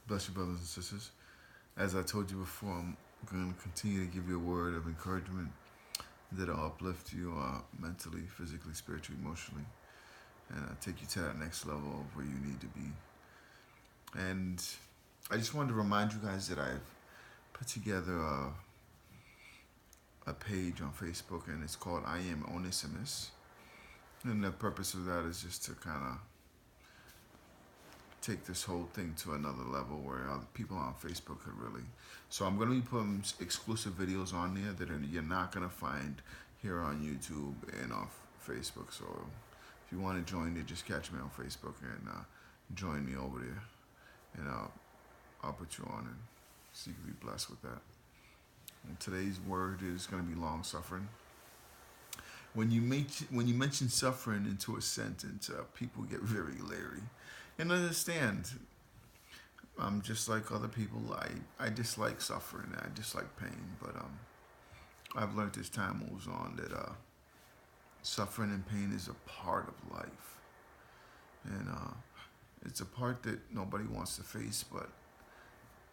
Bless you, brothers and sisters. As I told you before, I'm going to continue to give you a word of encouragement that'll uplift you mentally, physically, spiritually, emotionally, and take you to that next level of where you need to be. And I just wanted to remind you guys that I've put together a page on Facebook, and it's called I Am Onesimus. And the purpose of that is just to kind of take this whole thing to another level where other people on Facebook could really. So I'm going to be putting exclusive videos on there that you're not going to find here on YouTube and off Facebook. So if you want to join it, just catch me on Facebook and join me over there, and I'll put you on and so you can be blessed with that. And today's word is going to be long suffering. When you mention suffering into a sentence, people get very leery. And understand, I'm just like other people. I dislike suffering. I dislike pain. But I've learned as time moves on that suffering and pain is a part of life, and it's a part that nobody wants to face. But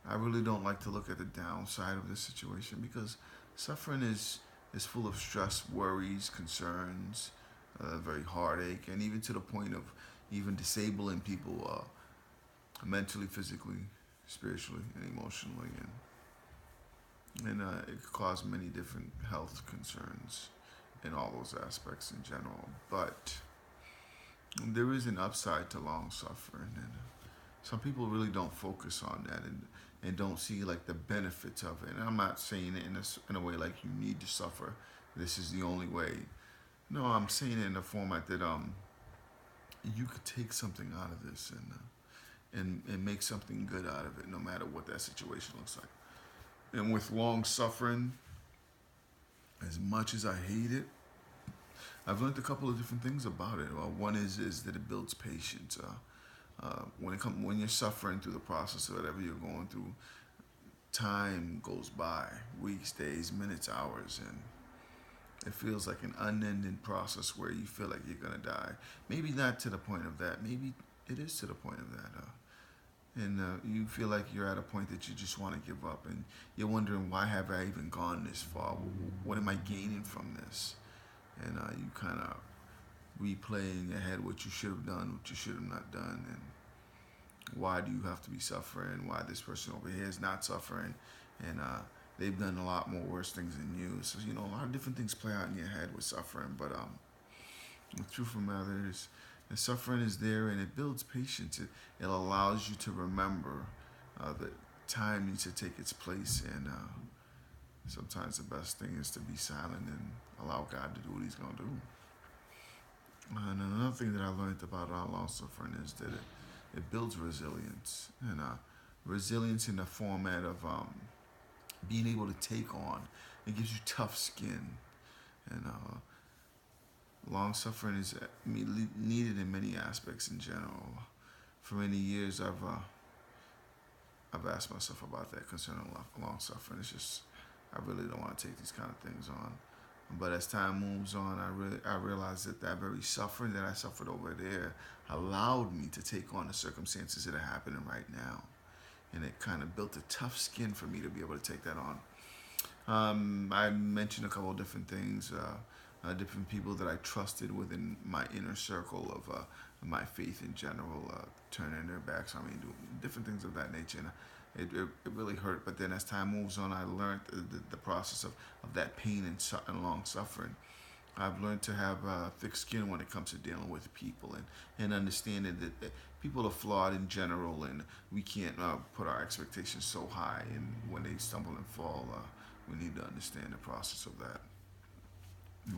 I really don't like to look at the downside of this situation because suffering is full of stress, worries, concerns, very heartache, and even to the point of even disabling people mentally, physically, spiritually, and emotionally, and it could cause many different health concerns in all those aspects in general. But there is an upside to long suffering, and some people really don't focus on that and don't see like the benefits of it. And I'm not saying it in a way like you need to suffer. This is the only way. No, I'm saying it in a format that you could take something out of this and make something good out of it, no matter what that situation looks like. And with long suffering, as much as I hate it, I've learned a couple of different things about it. One is that it builds patience. When you're suffering through the process of whatever you're going through, time goes by, weeks, days, minutes, hours, and it feels like an unending process where you feel like you're gonna die. Maybe not to the point of that. Maybe it is to the point of that. And you feel like you're at a point that you just want to give up, and you're wondering, why have I even gone this far? What am I gaining from this? And you kind of replaying ahead what you should have done, what you should have not done, and why do you have to be suffering? Why this person over here is not suffering? And they've done a lot more worse things than you. So a lot of different things play out in your head with suffering. But the truth of the matter is, the suffering is there, and it builds patience. It allows you to remember that time needs to take its place, and sometimes the best thing is to be silent and allow God to do what He's gonna do. And another thing that I learned about long suffering is that it builds resilience, and resilience in the format of being able to take on. It gives you tough skin, and long suffering is needed in many aspects in general. For many years, I've asked myself about that concerning long suffering. It's just I really don't want to take these kind of things on. But as time moves on, I realized that very suffering that I suffered over there allowed me to take on the circumstances that are happening right now, and it kind of built a tough skin for me to be able to take that on. I mentioned a couple of different things, different people that I trusted within my inner circle of my faith in general, turning their backs on me, doing different things of that nature. And it really hurt. But then as time moves on, I learned the process of that pain and long suffering. I've learned to have thick skin when it comes to dealing with people, and understanding that people are flawed in general, and we can't put our expectations so high. And when they stumble and fall, we need to understand the process of that.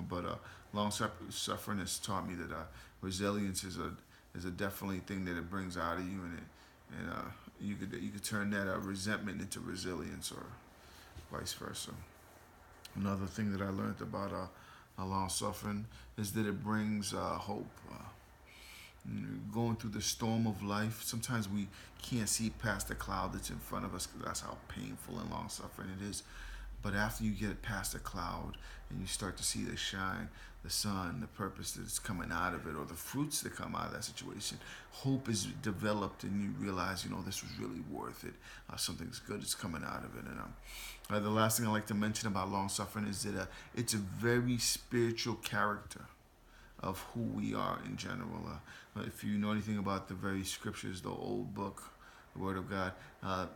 But long suffering has taught me that resilience is a definitely thing that it brings out of you, and you could turn that resentment into resilience, or vice versa. Another thing that I learned about long suffering is that it brings hope. Going through the storm of life, sometimes we can't see past the cloud that's in front of us because that's how painful and long suffering it is. But after you get past the cloud and you start to see the shine, the sun, the purpose that's coming out of it, or the fruits that come out of that situation, hope is developed, and you realize, this was really worth it. Something's good is coming out of it. And the last thing I like to mention about long suffering is that it's a very spiritual character of who we are in general. If you know anything about the very scriptures, the old book, the Word of God,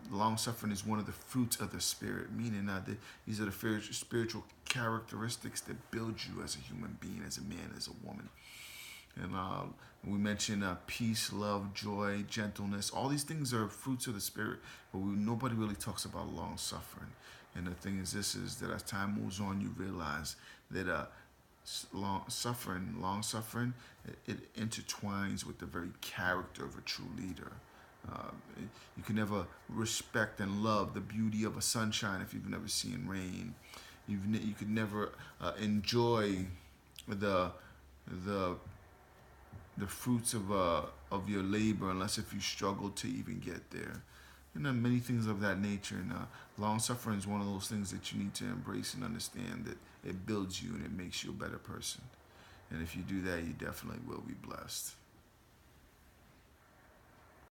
long suffering is one of the fruits of the Spirit, meaning that these are the spiritual characteristics that build you as a human being, as a man, as a woman. And we mentioned peace, love, joy, gentleness. All these things are fruits of the Spirit, but nobody really talks about long suffering. And the thing is, this is that as time moves on, you realize that long suffering, it intertwines with the very character of a true leader. Uh, you can never respect and love the beauty of a sunshine if you've never seen rain. You could never enjoy the the the fruits of your labor unless if you struggle to even get there. Many things of that nature. And long suffering is one of those things that you need to embrace and understand that it builds you and it makes you a better person. And if you do that, you definitely will be blessed.